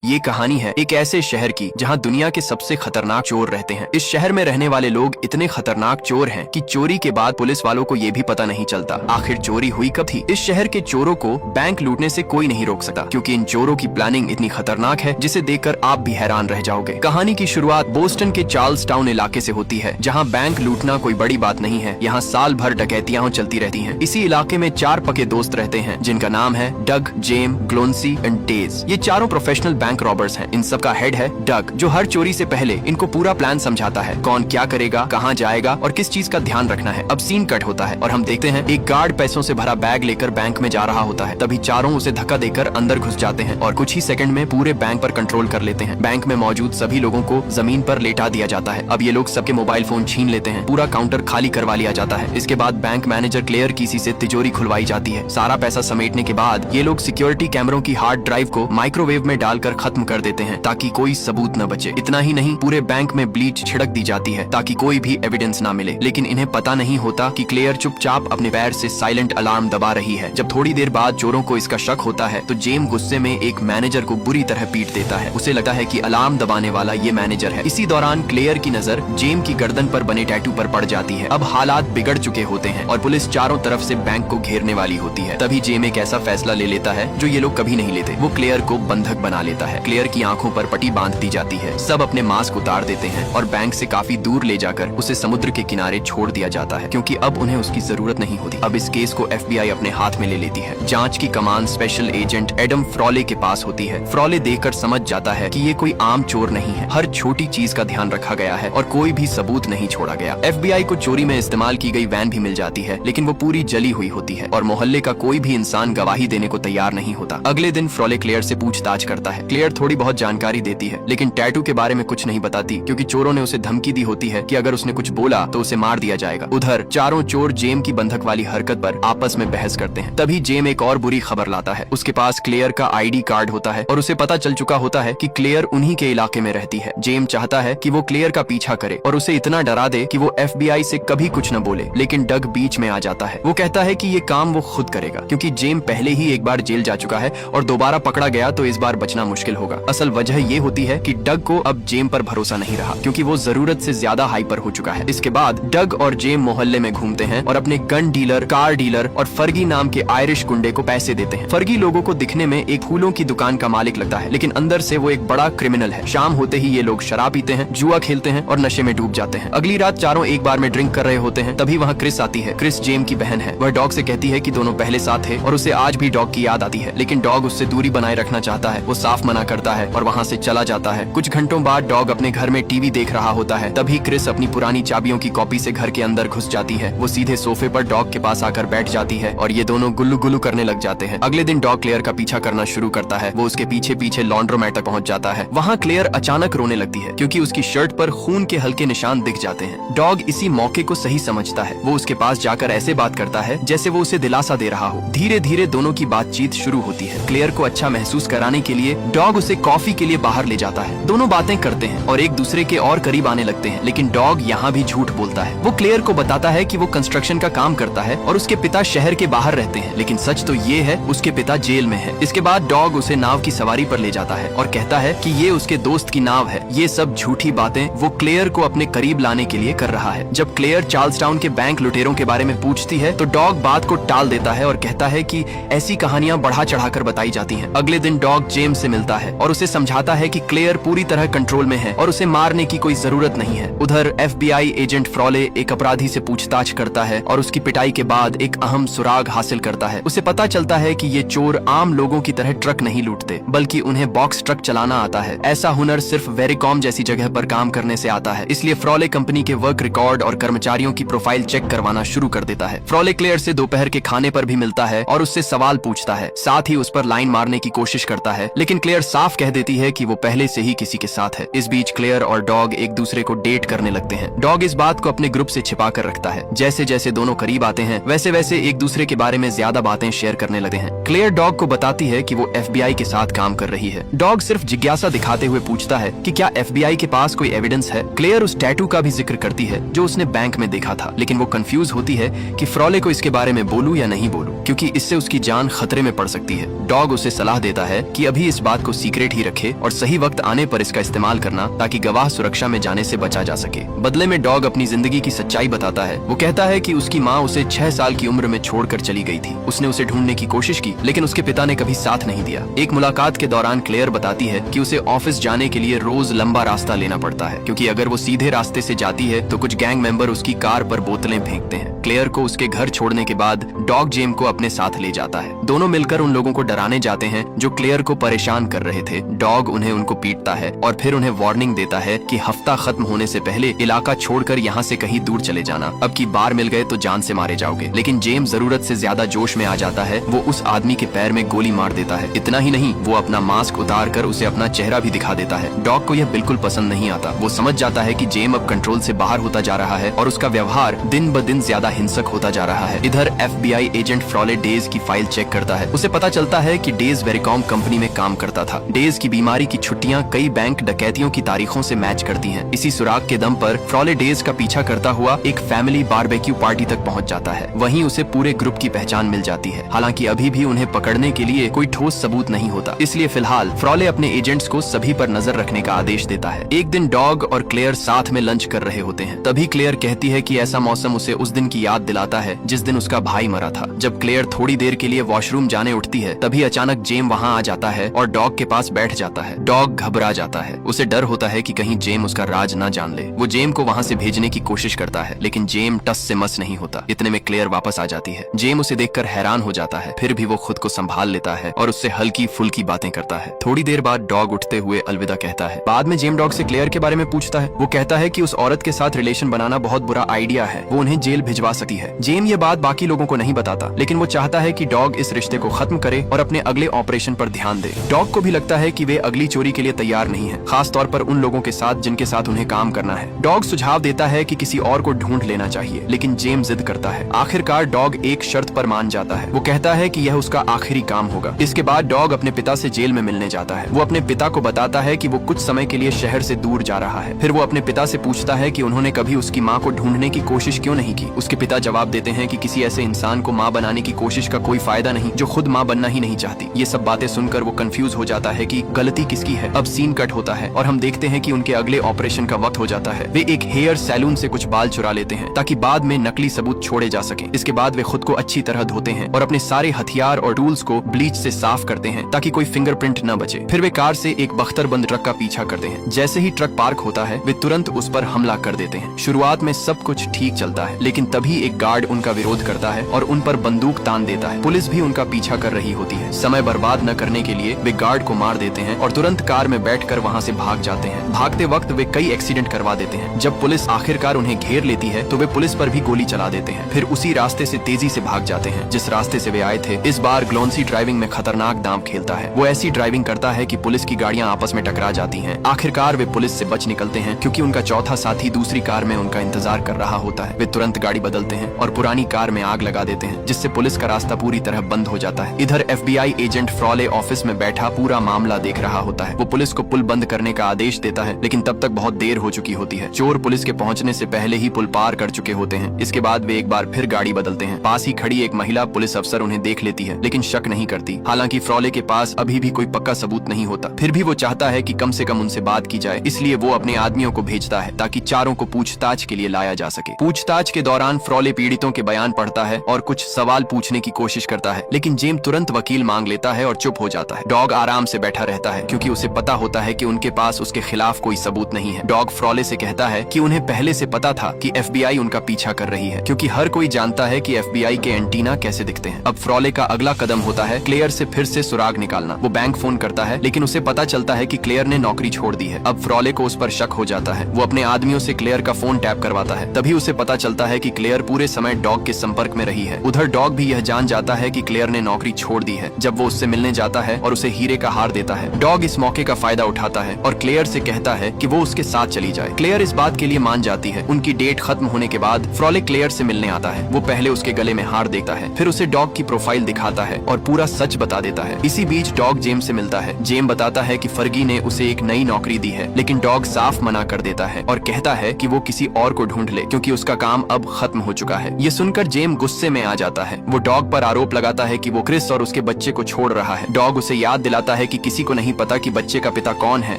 ये कहानी है एक ऐसे शहर की जहाँ दुनिया के सबसे खतरनाक चोर रहते हैं। इस शहर में रहने वाले लोग इतने खतरनाक चोर हैं कि चोरी के बाद पुलिस वालों को ये भी पता नहीं चलता आखिर चोरी हुई कब थी। इस शहर के चोरों को बैंक लूटने से कोई नहीं रोक सकता क्योंकि इन चोरों की प्लानिंग इतनी खतरनाक है जिसे देखकर आप भी हैरान रह जाओगे। कहानी की शुरुआत बोस्टन के चार्ल्स टाउन इलाके से होती है जहाँ बैंक लूटना कोई बड़ी बात नहीं है। यहाँ साल भर डकैतियां चलती रहती हैं। इसी इलाके में 4 पक्के दोस्त रहते हैं जिनका नाम है डग, जेम, ग्लोन्सी एंड डेज। ये चारों प्रोफेशनल बैंक रॉबर्स हैं। इन सब का हेड है डग जो हर चोरी से पहले इनको पूरा प्लान समझाता है, कौन क्या करेगा, कहाँ जाएगा और किस चीज का ध्यान रखना है। अब सीन कट होता है और हम देखते हैं एक गार्ड पैसों से भरा बैग लेकर बैंक में जा रहा होता है। तभी चारों उसे धक्का देकर अंदर घुस जाते हैं और कुछ ही सेकंड में पूरे बैंक पर कंट्रोल कर लेते हैं। बैंक में मौजूद सभी लोगों को जमीन पर लेटा दिया जाता है। अब ये लोग सबके मोबाइल फोन छीन लेते हैं। पूरा काउंटर खाली करवा लिया जाता है। इसके बाद बैंक मैनेजर क्लेयर किसी से तिजोरी खुलवाई जाती है। सारा पैसा समेटने के बाद ये लोग सिक्योरिटी कैमरों की हार्ड ड्राइव को माइक्रोवेव में डालकर खत्म कर देते हैं ताकि कोई सबूत न बचे। इतना ही नहीं, पूरे बैंक में ब्लीच छिड़क दी जाती है ताकि कोई भी एविडेंस ना मिले। लेकिन इन्हें पता नहीं होता कि क्लेयर चुपचाप अपने पैर से साइलेंट अलार्म दबा रही है। जब थोड़ी देर बाद चोरों को इसका शक होता है तो जेम गुस्से में एक मैनेजर को बुरी तरह पीट देता है। उसे लगता है कि अलार्म दबाने वाला ये मैनेजर है। इसी दौरान क्लेयर की नजर जेम की गर्दन पर बने टैटू पर पड़ जाती है। अब हालात बिगड़ चुके होते हैं और पुलिस चारों तरफ से बैंक को घेरने वाली होती है। तभी जेम एक ऐसा फैसला ले लेता है जो ये लोग कभी नहीं लेते। वो क्लेयर को बंधक बना लेता है। क्लेयर की आंखों पर पट्टी बांध दी जाती है। सब अपने मास्क उतार देते हैं और बैंक से काफी दूर ले जाकर उसे समुद्र के किनारे छोड़ दिया जाता है क्योंकि अब उन्हें उसकी जरूरत नहीं होती। अब इस केस को FBI अपने हाथ में ले लेती है। जांच की कमान स्पेशल एजेंट एडम फ्रॉले के पास होती है। फ्रॉले देखकर समझ जाता है कि ये कोई आम चोर नहीं है। हर छोटी चीज का ध्यान रखा गया है और कोई भी सबूत नहीं छोड़ा गया। FBI को चोरी में इस्तेमाल की गई वैन भी मिल जाती है लेकिन वो पूरी जली हुई होती है और मोहल्ले का कोई भी इंसान गवाही देने को तैयार नहीं होता। अगले दिन फ्रॉले क्लेयर से पूछताछ करता है। क्लेयर थोड़ी बहुत जानकारी देती है लेकिन टैटू के बारे में कुछ नहीं बताती क्योंकि चोरों ने उसे धमकी दी होती है कि अगर उसने कुछ बोला तो उसे मार दिया जाएगा। उधर चारों चोर जेम की बंधक वाली हरकत पर आपस में बहस करते हैं। तभी जेम एक और बुरी खबर लाता है। उसके पास क्लेयर का ID कार्ड होता है और उसे पता चल चुका होता है कि क्लेयर उन्हीं के इलाके में रहती है। जेम चाहता है कि वो क्लेयर का पीछा करे और उसे इतना डरा दे कि वो FBI से कभी कुछ न बोले। लेकिन डग बीच में आ जाता है। वो कहता है कि ये काम वो खुद करेगा क्योंकि जेम पहले ही एक बार जेल जा चुका है और दोबारा पकड़ा गया तो इस बार बचना मुश्किल होगा। असल वजह ये होती है कि डग को अब जेम पर भरोसा नहीं रहा क्योंकि वो जरूरत से ज्यादा हाइपर हो चुका है। इसके बाद डग और जेम मोहल्ले में घूमते हैं और अपने गन डीलर, कार डीलर और फर्गी नाम के आयरिश गुंडे को पैसे देते हैं। फर्गी लोगों को दिखने में एक फूलों की दुकान का मालिक लगता है लेकिन अंदर से वो एक बड़ा क्रिमिनल है। शाम होते ही ये लोग शराब पीते हैं, जुआ खेलते हैं और नशे में डूब जाते हैं। अगली रात चारों एक बार में ड्रिंक कर रहे होते हैं। तभी वहाँ क्रिस आती है। क्रिस जेम की बहन है। वह डॉग से कहती है कि दोनों पहले साथ थे और उसे आज भी डॉग की याद आती है लेकिन डॉग उससे दूरी बनाए रखना चाहता है। वो साफ मना करता है और वहाँ से चला जाता है। कुछ घंटों बाद डॉग अपने घर में टीवी देख रहा होता है। तभी क्रिस अपनी पुरानी चाबियों की कॉपी से घर के अंदर घुस जाती है। वो सीधे सोफे पर डॉग के पास आकर बैठ जाती है और ये दोनों गुल्लू गुल्लू करने लग जाते हैं। अगले दिन डॉग क्लेयर का पीछा करना शुरू करता है। वो उसके पीछे पीछे लॉन्ड्रोमैट तक पहुंच जाता है। वहाँ क्लेयर अचानक रोने लगती है क्योंकि उसकी शर्ट पर खून के हल्के निशान दिख जाते हैं। डॉग इसी मौके को सही समझता है। वो उसके पास जाकर ऐसे बात करता है जैसे वो उसे दिलासा दे रहा हो। धीरे धीरे दोनों की बातचीत शुरू होती है। क्लेयर को अच्छा महसूस कराने के लिए डॉग उसे कॉफी के लिए बाहर ले जाता है। दोनों बातें करते हैं और एक दूसरे के और करीब आने लगते हैं लेकिन डॉग यहाँ भी झूठ बोलता है। वो क्लेयर को बताता है कि वो कंस्ट्रक्शन का काम करता है और उसके पिता शहर के बाहर रहते हैं लेकिन सच तो ये है उसके पिता जेल में है। इसके बाद डॉग उसे नाव की सवारी पर ले जाता है और कहता है कि ये उसके दोस्त की नाव है। ये सब झूठी बातें वो क्लेयर को अपने करीब लाने के लिए कर रहा है। जब क्लेयर चार्ल्स टाउन के बैंक लुटेरों के बारे में पूछती है तो डॉग बात को टाल देता है और कहता है कि ऐसी कहानियां बढ़ा चढ़ाकर बताई जाती हैं। अगले दिन डॉग जेम से मिलता है और उसे समझाता है कि क्लेयर पूरी तरह कंट्रोल में है और उसे मारने की कोई जरूरत नहीं है। उधर FBI एजेंट फ्रॉले एक अपराधी से पूछताछ करता है और उसकी पिटाई के बाद एक अहम सुराग हासिल करता है। उसे पता चलता है कि ये चोर आम लोगों की तरह ट्रक नहीं लूटते बल्कि उन्हें बॉक्स ट्रक चलाना आता है। ऐसा हुनर सिर्फ वेरिकॉम जैसी जगह पर काम करने से आता है। इसलिए फ्रॉले कंपनी के वर्क रिकॉर्ड और कर्मचारियों की प्रोफाइल चेक करवाना शुरू कर देता है। फ्रॉले क्लेयर से दोपहर के खाने पर भी मिलता है और उससे सवाल पूछता है। साथ ही उस पर लाइन मारने की कोशिश करता है लेकिन क्लेयर साफ कह देती है कि वो पहले से ही किसी के साथ है। इस बीच क्लेयर और डॉग एक दूसरे को डेट करने लगते हैं। डॉग इस बात को अपने ग्रुप से छिपा कर रखता है। जैसे जैसे दोनों करीब आते हैं वैसे वैसे एक दूसरे के बारे में ज्यादा बातें शेयर करने लगते हैं। क्लेयर डॉग को बताती है कि वो FBI के साथ काम कर रही है। डॉग सिर्फ जिज्ञासा दिखाते हुए पूछता है कि क्या FBI के पास कोई एविडेंस है। क्लेयर उस टैटू का भी जिक्र करती है जो उसने बैंक में देखा था लेकिन वो कंफ्यूज होती है कि फ्रॉले को इसके बारे में बोलूं या नहीं बोलूं। क्योंकि इससे उसकी जान खतरे में पड़ सकती है। डॉग उसे सलाह देता है कि अभी इस बात को सीक्रेट ही रखे और सही वक्त आने पर इसका इस्तेमाल करना, ताकि गवाह सुरक्षा में जाने से बचा जा सके। बदले में डॉग अपनी जिंदगी की सच्चाई बताता है। वो कहता है कि उसकी माँ उसे 6 साल की उम्र में छोड़कर चली गई थी। उसने उसे ढूंढने की कोशिश की, लेकिन उसके पिता ने कभी साथ नहीं दिया। एक मुलाकात के दौरान क्लेयर बताती है कि उसे ऑफिस जाने के लिए रोज लंबा रास्ता लेना पड़ता है, क्योंकि अगर वो सीधे रास्ते से जाती है तो कुछ गैंग मेंबर उसकी कार पर बोतलें फेंकते हैं। क्लेयर को उसके घर छोड़ने के बाद डॉग जेम को अपने साथ ले जाता है। दोनों मिलकर उन लोगों को डराने जाते हैं जो क्लेयर को परेशान कर रहे थे। डॉग उनको पीटता है और फिर उन्हें वार्निंग देता है कि हफ्ता खत्म होने से पहले इलाका छोड़कर यहाँ से कहीं दूर चले जाना। अब की बार मिल गए तो जान से मारे जाओगे। लेकिन जेम जरूरत से ज्यादा जोश में आ जाता है। वो उस आदमी के पैर में गोली मार देता है। इतना ही नहीं, वो अपना मास्क उतार कर उसे अपना चेहरा भी दिखा देता है। डॉग को यह बिल्कुल पसंद नहीं आता। वो समझ जाता है कि जेम अब कंट्रोल से बाहर होता जा रहा है और उसका व्यवहार दिन ब दिन ज्यादा हिंसक होता जा रहा है। इधर FBI एजेंट फ्रॉले डेज की फाइल चेक करता है। उसे पता चलता है कि डेज वेरिकॉम कंपनी में काम करता था। डेज की बीमारी की छुट्टियां कई बैंक डकैतियों की तारीखों से मैच करती हैं। इसी सुराग के दम पर फ्रॉले डेज का पीछा करता हुआ एक फैमिली बारबेक्यू पार्टी तक पहुंच जाता है। वहीं उसे पूरे ग्रुप की पहचान मिल जाती है। हालांकि अभी भी उन्हें पकड़ने के लिए कोई ठोस सबूत नहीं होता, इसलिए फिलहाल फ्रॉले अपने एजेंट्स को सभी पर नजर रखने का आदेश देता है। एक दिन डॉग और क्लेयर साथ में लंच कर रहे होते हैं। तभी क्लेयर कहती है कि ऐसा मौसम उसे उस दिन की याद दिलाता है जिस दिन उसका भाई मरा था। जब क्लेयर थोड़ी देर के लिए वॉशरूम जाने उठती है, तभी अचानक जेम वहाँ आ जाता है और डॉग के पास बैठ जाता है। डॉग घबरा जाता है। उसे डर होता है कि कहीं जेम उसका राज न जान ले। वो जेम को वहाँ से भेजने की कोशिश करता है, लेकिन जेम टस से मस नहीं होता। इतने में क्लेयर वापस आ जाती है। जेम उसे देखकर हैरान हो जाता है, फिर भी वो खुद को संभाल लेता है और उससे हल्की फुल्की बातें करता है। थोड़ी देर बाद डॉग उठते हुए अलविदा कहता है। बाद में जेम डॉग से क्लेयर के बारे में पूछता है। वो कहता है कि उस औरत के साथ रिलेशन बनाना बहुत बुरा आइडिया है, वो उन्हें जेल भिजवा सकती है। जेम ये बात बाकी लोगों को नहीं बताता, लेकिन वो चाहता है कि डॉग इस रिश्ते को खत्म करे और अपने अगले ऑपरेशन पर ध्यान दे। डॉग को भी लगता है कि वे अगली चोरी के लिए तैयार नहीं है, खास तौर पर उन लोगों के साथ जिनके साथ उन्हें काम करना है। डॉग सुझाव देता है कि किसी और को ढूंढ लेना चाहिए, लेकिन जेम जिद करता है। आखिरकार डॉग एक शर्त पर मान जाता है। वो कहता है कि यह उसका आखिरी काम होगा। इसके बाद डॉग अपने पिता से जेल में मिलने जाता है। वो अपने पिता को बताता है कि वो कुछ समय के लिए शहर से दूर जा रहा है। फिर वो अपने पिता से पूछता है कि उन्होंने कभी उसकी माँ को ढूंढने की कोशिश क्यों नहीं की। उसके पिता जवाब देते हैं कि किसी ऐसे इंसान को माँ बनाने की कोशिश का कोई फायदा नहीं जो खुद माँ बनना ही नहीं चाहती। ये सब बातें सुनकर वो कंफ्यूज हो जाता है कि गलती किसकी है। अब सीन कट होता है और हम देखते हैं कि उनके अगले ऑपरेशन का वक्त हो जाता है। वे एक हेयर सैलून से कुछ बाल चुरा लेते हैं ताकि बाद में नकली सबूत छोड़े जा सके। इसके बाद वे खुद को अच्छी तरह धोते हैं और अपने सारे हथियार और टूल्स को ब्लीच से साफ करते हैं ताकि कोई फिंगरप्रिंट न बचे। फिर वे कार से एक बख्तरबंद ट्रक का पीछा करते हैं। जैसे ही ट्रक पार्क होता है, वे तुरंत उस पर हमला कर देते हैं। शुरुआत में सब कुछ ठीक चलता है, लेकिन तभी एक गार्ड उनका विरोध करता है और उन पर बंदूक तान देता है। पुलिस भी उनका पीछा कर रही होती है। समय बर्बाद न करने के लिए वे गार्ड को मार देते हैं और तुरंत कार में बैठकर वहाँ से भाग जाते हैं। भागते वक्त वे कई एक्सीडेंट करवा देते हैं। जब पुलिस आखिरकार उन्हें घेर लेती है तो वे पुलिस पर भी गोली चला देते हैं। फिर उसी रास्ते से तेजी से भाग जाते हैं जिस रास्ते से वे आए थे। इस बार ग्लोन्सी ड्राइविंग में खतरनाक दांव खेलता है। वो ऐसी ड्राइविंग करता है कि पुलिस की गाड़ियां आपस में टकरा जाती हैं। आखिरकार वे पुलिस से बच निकलते हैं, क्योंकि उनका चौथा साथी दूसरी कार में उनका इंतजार कर रहा होता है। वे तुरंत गाड़ी बदलते हैं और पुरानी कार में आग लगा देते हैं, जिससे पुलिस का रास्ता पूरी तरह बंद हो जाता है। इधर FBI एजेंट फ्रॉले ऑफिस में बैठा पूरा मामला देख रहा होता है। वो पुलिस को पुल बंद करने का आदेश देता है, लेकिन तब तक बहुत देर हो चुकी होती है। चोर पुलिस के पहुंचने से पहले ही पुल पार कर चुके होते हैं। इसके बाद वे एक बार फिर गाड़ी बदलते हैं। पास ही खड़ी एक महिला पुलिस अफसर उन्हें देख लेती है, लेकिन शक नहीं करती। हालांकि फ्रॉले के पास अभी भी कोई पक्का सबूत नहीं होता, फिर भी वो चाहता है कि कम से कम उनसे बात की जाए। इसलिए वो अपने आदमियों को भेजता है ताकि चारों को पूछताछ के लिए लाया जा सके। पूछताछ के दौरान फ्रॉले पीड़ितों के बयान पढ़ता है और कुछ सवाल पूछने की कोशिश करता है, लेकिन जेम तुरंत वकील मांग लेता है और चुप हो जाता है। डॉग आराम से बैठा रहता है, क्योंकि उसे पता होता है कि उनके पास उसके खिलाफ कोई सबूत नहीं है। डॉग फ्रॉले से कहता है कि उन्हें पहले से पता था कि FBI उनका पीछा कर रही है, क्योंकि हर कोई जानता है कि FBI के एंटीना कैसे दिखते हैं। अब फ्रॉले का अगला कदम होता है क्लेयर से फिर से सुराग निकालना। वो बैंक फोन करता है, लेकिन उसे पता चलता है कि क्लेयर ने नौकरी छोड़ दी है। अब फ्रॉले को उस पर शक हो जाता है। वो अपने आदमियों से क्लेयर का फोन टैप करवाता है। तभी उसे पता चलता है कि क्लेयर पूरे समय डॉग के संपर्क में रही है। उधर डॉग भी यह जान जाता है कि क्लेयर ने नौकरी छोड़ दी है जब वो उससे मिलने जाता है और उसे हीरे का हार देता है। डॉग इस मौके का फायदा उठाता है और क्लेयर से कहता है कि वो उसके साथ चली जाए। क्लेयर इस बात के लिए मान जाती है। उनकी डेट खत्म होने के बाद फ्रॉले क्लेयर से मिलने आता है। वो पहले उसके गले में हार देता है, फिर उसे डॉग की प्रोफाइल दिखाता है और पूरा सच बता देता है। इसी बीच डॉग जेम से मिलता है। जेम बताता है कि फर्गी ने उसे एक नई नौकरी दी है, लेकिन डॉग साफ मना कर देता है और कहता है कि वो किसी और को ढूंढ ले, क्योंकि उसका काम अब खत्म हो चुका है। ये सुनकर जेम गुस्से में आ जाता है। वो वो डॉग पर आरोप लगाता है कि वो क्रिस और उसके बच्चे को छोड़ रहा है। डॉग उसे याद दिलाता है कि किसी को नहीं पता कि बच्चे का पिता कौन है।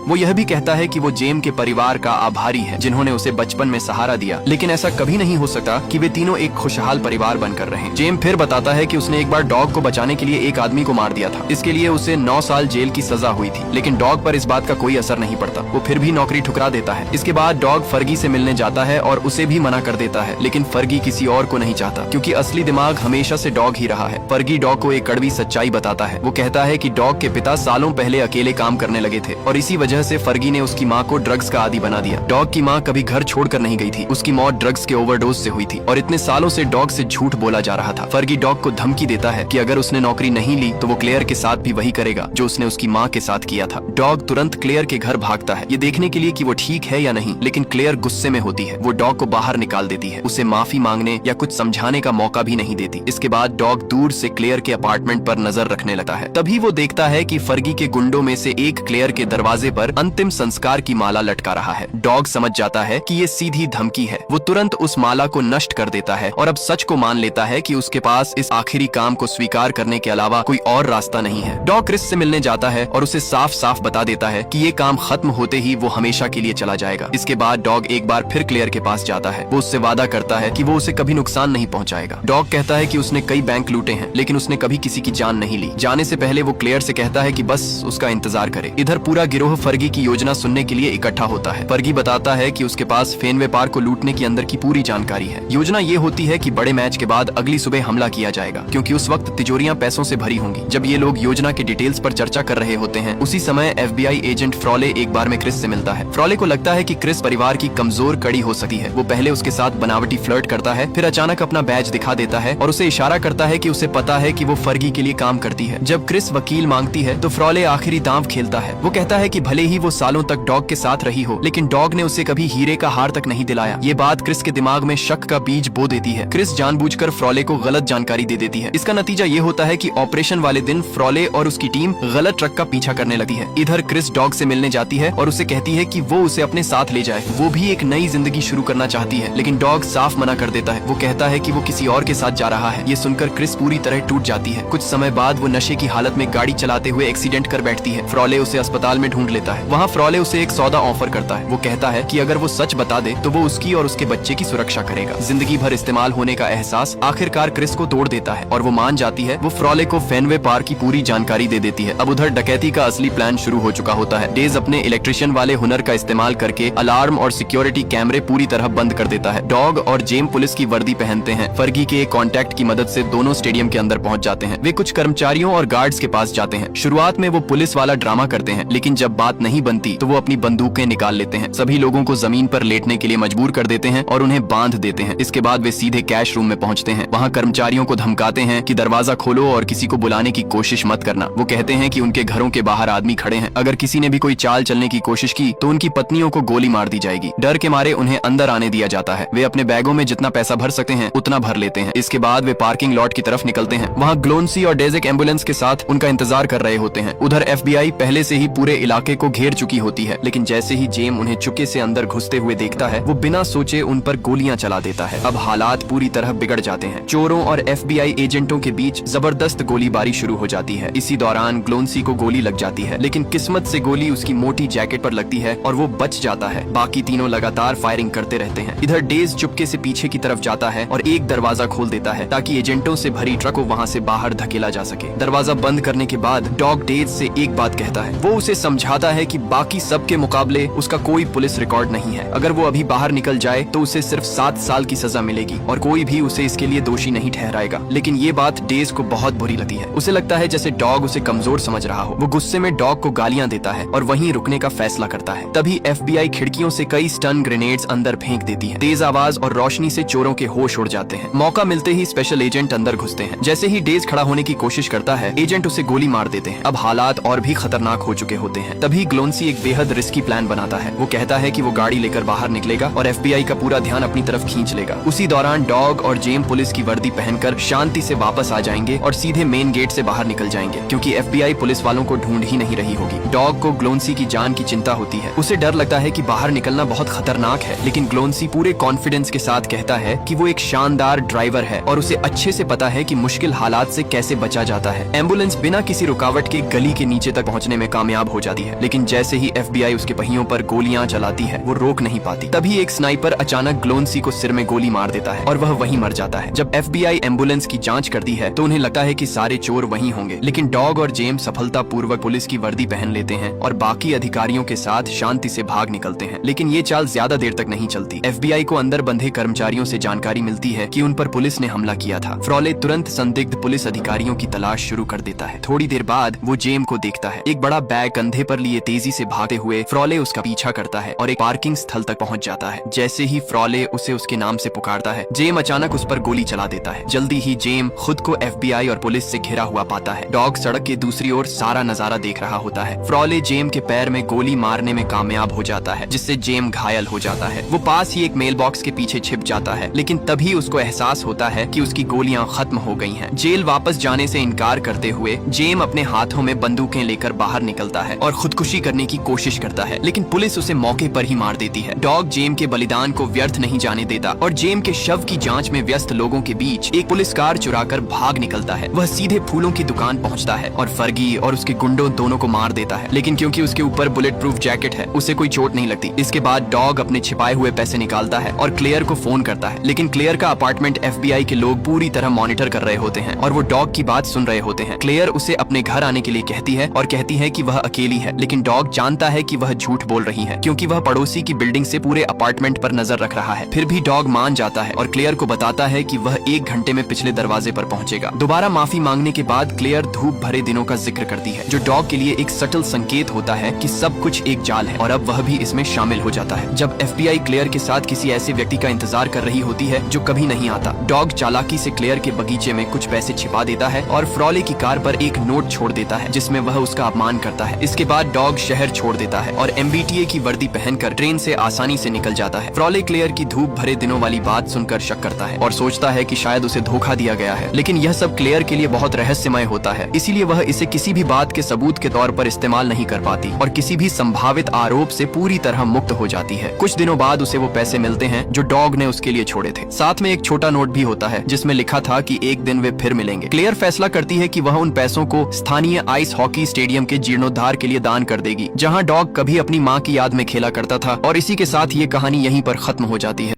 वो यह भी कहता है कि वो जेम के परिवार का आभारी है जिन्होंने उसे बचपन में सहारा दिया, लेकिन ऐसा कभी नहीं हो सकता कि वे तीनों एक खुशहाल परिवार बनकर रहें। जेम फिर बताता है कि उसने एक बार डॉग को बचाने के लिए एक आदमी को मार दिया था। इसके लिए उसे 9 साल जेल की सजा हुई थी, लेकिन डॉग पर इस बात का कोई असर नहीं पड़ता। वो फिर भी नौकरी ठुकरा देता है। इसके बाद डॉग फर्गी से मिलने जाता है और उसे भी मना कर देता है, लेकिन फर्गी किसी और को नहीं चाहता क्योंकि असली दिमाग हमेशा से डॉग ही रहा है। फर्गी डॉग को एक कड़वी सच्चाई बताता है। वो कहता है कि डॉग के पिता सालों पहले अकेले काम करने लगे थे और इसी वजह से फर्गी ने उसकी माँ को ड्रग्स का आदी बना दिया। डॉग की माँ कभी घर छोड़कर नहीं गई थी। उसकी मौत ड्रग्स के ओवरडोज से हुई थी और इतने सालों से डॉग से झूठ बोला जा रहा था। फर्गी डॉग को धमकी देता है कि अगर उसने नौकरी नहीं ली तो वो क्लेयर के साथ भी वही करेगा जो उसने उसकी माँ के साथ किया था। डॉग तुरंत क्लेयर के घर भागता है, ये देखने के लिए कि वो ठीक है या नहीं, लेकिन क्लेयर गुस्से में होती है। वो डॉग को बाहर निकाल देती है, उसे माफी मांगने या कुछ समझाने का मौका भी नहीं देती। इसके बाद डॉग दूर से क्लेयर के अपार्टमेंट पर नजर रखने लगता है। तभी वो देखता है कि फर्गी के गुंडों में से एक क्लेयर के दरवाजे पर अंतिम संस्कार की माला लटका रहा है। डॉग समझ जाता है कि ये सीधी धमकी है। वो तुरंत उस माला को नष्ट कर देता है और अब सच को मान लेता है कि उसके पास इस आखिरी काम को स्वीकार करने के अलावा कोई और रास्ता नहीं है। डॉग क्रिस से मिलने जाता है और उसे साफ साफ बता देता है कि ये काम खत्म होते ही वो हमेशा के लिए चला जाएगा। इसके बाद डॉग एक बार फिर क्लेयर के पास जाता है। वो उससे वादा करता है कि वो उसे कभी नुकसान नहीं पहुंचाएगा। डॉग कहता है कि उसने कई बैंक लूटे हैं, लेकिन उसने कभी किसी की जान नहीं ली। जाने से पहले वो क्लेयर से कहता है कि बस उसका इंतजार करे। इधर पूरा गिरोह फर्गी की योजना सुनने के लिए इकट्ठा होता है। फर्गी बताता है कि उसके पास फेनवे पार्क को लूटने की अंदर की पूरी जानकारी है। योजना ये होती है कि बड़े मैच के बाद अगली सुबह हमला किया जाएगा, क्योंकि उस वक्त तिजोरियां पैसों से भरी होंगी। जब ये लोग योजना के डिटेल्स पर चर्चा कर रहे होते हैं, उसी समय FBI एजेंट फ्रॉले एक बार में क्रिस से मिलता है। फ्रॉले को लगता है कि क्रिस परिवार की कमजोर कड़ी हो सकती है। वो पहले उसके साथ बनावटी फ्लर्ट करता है, फिर अचानक अपना बैज दिखा देता है और उसे इशारा करता है कि उसे पता है कि वो फर्गी के लिए काम करती है। जब क्रिस वकील मांगती है तो फ्रॉले आखिरी दांव खेलता है। वो कहता है कि भले ही वो सालों तक डॉग के साथ रही हो, लेकिन डॉग ने उसे कभी हीरे का हार तक नहीं दिलाया। ये बात क्रिस के दिमाग में शक का बीज बो देती है। क्रिस जानबूझकर फ्रॉले को गलत जानकारी दे देती है। इसका नतीजा ये होता है कि ऑपरेशन वाले दिन फ्रॉले और उसकी टीम गलत ट्रक का पीछा करने लगती है। इधर क्रिस डॉग से मिलने जाती है और उसे कहती है कि वो उसे अपने साथ ले जाए। वो भी एक नई जिंदगी शुरू करना चाहती है, लेकिन डॉग साफ मना कर देता है। वो कहता है कि वो किसी और के साथ जा रहा है। ये सुनकर क्रिस पूरी तरह टूट जाती है। कुछ समय बाद वो नशे की हालत में गाड़ी चलाते हुए एक्सीडेंट कर बैठती है। फ्रॉले उसे अस्पताल में ढूंढ लेता है। वहाँ फ्रॉले उसे एक सौदा ऑफर करता है। वो कहता है कि अगर वो सच बता दे तो वो उसकी और उसके बच्चे की सुरक्षा करेगा। जिंदगी भर इस्तेमाल होने का एहसास आखिरकार क्रिस को तोड़ देता है और वो मान जाती है। वो फ्रॉले को फेनवे पार्क की पूरी जानकारी दे देती है। अब उधर डकैती का असली प्लान शुरू हो चुका होता है। डेज अपने इलेक्ट्रिशियन वाले हुनर का इस्तेमाल करके अलार्म और सिक्योरिटी कैमरे पूरी तरह बंद कर देता है। डॉग और जेम पुलिस की वर्दी पहनते हैं। फर्गी के एक कॉन्टैक्ट की मदद से दोनों स्टेडियम के अंदर पहुंच जाते हैं। वे कुछ कर्मचारियों और गार्ड्स के पास जाते हैं। शुरुआत में वो पुलिस वाला ड्रामा करते हैं, लेकिन जब बात नहीं बनती तो वो अपनी बंदूकें निकाल लेते हैं। सभी लोगों को जमीन पर लेटने के लिए मजबूर कर देते हैं और उन्हें बांध देते हैं। इसके बाद वे सीधे कैश रूम में पहुंचते हैं। वहाँ कर्मचारियों को धमकाते हैं कि दरवाजा खोलो और किसी को बुलाने की कोशिश मत करना। वो कहते हैं कि उनके घरों के बाहर आदमी खड़े हैं। अगर किसी ने भी कोई चाल चलने की कोशिश की तो उनकी पत्नियों को गोली मार दी जाएगी। डर के मारे उन्हें अंदर आने दिया जाता है। वे अपने बैगों में जितना पैसा भर सकते हैं उतना भर लेते हैं। इसके बाद वे पार्किंग लॉट की तरफ निकलते हैं। वहाँ ग्लोन्सी और डेजिक एम्बुलेंस के साथ उनका इंतजार कर रहे होते हैं। उधर FBI पहले से ही पूरे इलाके को घेर चुकी होती है, लेकिन जैसे ही जेम उन्हें चुपके से अंदर घुसते हुए देखता है, वो बिना सोचे उन पर गोलियां चला देता है। अब हालात पूरी तरह बिगड़ जाते हैं। चोरों और FBI एजेंटों के बीच जबरदस्त गोलीबारी शुरू हो जाती है। इसी दौरान ग्लोन्सी को गोली लग जाती है, लेकिन किस्मत से गोली उसकी मोटी जैकेट पर लगती है और वो बच जाता है। बाकी तीनों लगातार फायरिंग करते रहते हैं। इधर डेज चुपके से पीछे की तरफ जाता है और एक दरवाजा खोल देता है ताकि एजेंटों से भरी ट्रक को वहाँ से बाहर धकेला जा सके। दरवाजा बंद करने के बाद डॉग डेज से एक बात कहता है। वो उसे समझाता है कि बाकी सब के मुकाबले उसका कोई पुलिस रिकॉर्ड नहीं है। अगर वो अभी बाहर निकल जाए तो उसे सिर्फ 7 साल की सजा मिलेगी और कोई भी उसे इसके लिए दोषी नहीं ठहराएगा। लेकिन ये बात डेज को बहुत बुरी लगती है। उसे लगता है जैसे डॉग उसे कमजोर समझ रहा हो। वो गुस्से में डॉग को गालियां देता है और वहीं रुकने का फैसला करता है। तभी FBI खिड़कियों से कई स्टन ग्रेनेड्स अंदर फेंक देती है। तेज आवाज और रोशनी से चोरों के होश उड़ जाते हैं। मौका मिलते ही स्पेशल एजेंट अंदर घुसते हैं। जैसे ही डेज खड़ा होने की कोशिश करता है, एजेंट उसे गोली मार देते हैं। अब हालात और भी खतरनाक हो चुके होते हैं। तभी ग्लोन्सी एक बेहद रिस्की प्लान बनाता है। वो कहता है कि वो गाड़ी लेकर बाहर निकलेगा और FBI का पूरा ध्यान अपनी तरफ खींच लेगा। उसी दौरान डॉग और जेम पुलिस की वर्दी पहनकर शांति से वापस आ जाएंगे और सीधे मेन गेट से बाहर निकल जाएंगे, क्योंकि FBI पुलिस वालों को ढूंढ ही नहीं रही होगी। डॉग को ग्लोन्सी की जान की चिंता होती है। उसे डर लगता है कि बाहर निकलना बहुत खतरनाक है, लेकिन ग्लोन्सी पूरे कॉन्फिडेंस के साथ कहता है कि वो एक शानदार ड्राइवर है और उसे अच्छे अच्छे से पता है कि मुश्किल हालात से कैसे बचा जाता है। एम्बुलेंस बिना किसी रुकावट के गली के नीचे तक पहुंचने में कामयाब हो जाती है, लेकिन जैसे ही FBI उसके पहियों पर गोलियां चलाती है वो रोक नहीं पाती। तभी एक स्नाइपर अचानक ग्लोन्सी को सिर में गोली मार देता है और वह वहीं मर जाता है। जब FBI एम्बुलेंस की जांच करती है तो उन्हें लगता है कि सारे चोर वहीं होंगे, लेकिन डॉग और जेम्स सफलतापूर्वक पुलिस की वर्दी पहन लेते हैं और बाकी अधिकारियों के साथ शांति से भाग निकलते हैं। लेकिन ये चाल ज्यादा देर तक नहीं चलती। FBI को अंदर बंधे कर्मचारियों से जानकारी मिलती है कि उन पर पुलिस ने हमला किया था। फ्रॉले तुरंत संदिग्ध पुलिस अधिकारियों की तलाश शुरू कर देता है। थोड़ी देर बाद वो जेम को देखता है। एक बड़ा बैग कंधे पर लिए तेजी से भागते हुए फ्रॉले उसका पीछा करता है और एक पार्किंग स्थल तक पहुंच जाता है। जैसे ही फ्रॉले उसे उसके नाम से पुकारता है, जेम अचानक उस पर गोली चला देता है। जल्दी ही जेम खुद को FBI और पुलिस से घिरा हुआ पाता है। डॉग सड़क के दूसरी ओर सारा नजारा देख रहा होता है। फ्रॉले जेम के पैर में गोली मारने में कामयाब हो जाता है, जिससे जेम घायल हो जाता है। वो पास ही एक मेल बॉक्स के पीछे छिप जाता है, लेकिन तभी उसको एहसास होता है कि उसकी गोलियां खत्म हो गई हैं। जेल वापस जाने से इनकार करते हुए जेम अपने हाथों में बंदूकें लेकर बाहर निकलता है और खुदकुशी करने की कोशिश करता है, लेकिन पुलिस उसे मौके पर ही मार देती है। डॉग जेम के बलिदान को व्यर्थ नहीं जाने देता और जेम के शव की जांच में व्यस्त लोगों के बीच एक पुलिस कार चुराकर भाग निकलता है। वह सीधे फूलों की दुकान पहुंचता है और फर्गी और उसके गुंडों दोनों को मार देता है, लेकिन क्योंकि उसके ऊपर बुलेट प्रूफ जैकेट है उसे कोई चोट नहीं लगती। इसके बाद डॉग अपने छिपाए हुए पैसे निकालता है और क्लेयर को फोन करता है, लेकिन क्लेयर का अपार्टमेंट FBI के लोग पूरी तरह मॉनिटर कर रहे होते हैं और वो डॉग की बात सुन रहे होते हैं। क्लेयर उसे अपने घर आने के लिए कहती है और कहती है कि वह अकेली है, लेकिन डॉग जानता है कि वह झूठ बोल रही है क्योंकि वह पड़ोसी की बिल्डिंग से पूरे अपार्टमेंट पर नजर रख रहा है। फिर भी डॉग मान जाता है और क्लेयर को बताता है कि वह 1 घंटे में पिछले दरवाजे पर पहुंचेगा। दोबारा माफी मांगने के बाद क्लेयर धूप भरे दिनों का जिक्र करती है, जो डॉग के लिए एक सटल संकेत होता है कि सब कुछ एक जाल है और अब वह भी इसमें शामिल हो जाता है। जब FBI क्लेयर के साथ किसी ऐसे व्यक्ति का इंतजार कर रही होती है जो कभी नहीं आता, डॉग चालाकी से क्लेयर के बगीचे में कुछ पैसे छिपा देता है और फ्रॉले की कार पर एक नोट छोड़ देता है जिसमें वह उसका अपमान करता है। इसके बाद डॉग शहर छोड़ देता है और MBTA की वर्दी पहनकर ट्रेन से आसानी से निकल जाता है। फ्रॉले क्लेयर की धूप भरे दिनों वाली बात सुनकर शक करता है और सोचता है कि शायद उसे धोखा दिया गया है, लेकिन यह सब क्लेयर के लिए बहुत रहस्यमय होता है, इसीलिए वह इसे किसी भी बात के सबूत के तौर पर इस्तेमाल नहीं कर पाती और किसी भी संभावित आरोप से पूरी तरह मुक्त हो जाती है। कुछ दिनों बाद उसे वो पैसे मिलते हैं जो डॉग ने उसके लिए छोड़े थे। साथ में एक छोटा नोट भी होता है जिसमें लिखा था कि एक दिन वे फिर मिलेंगे। क्लेयर फैसला करती है कि वह उन पैसों को स्थानीय आइस हॉकी स्टेडियम के जीर्णोद्धार के लिए दान कर देगी, जहां डॉग कभी अपनी मां की याद में खेला करता था। और इसी के साथ ये कहानी यहीं पर खत्म हो जाती है।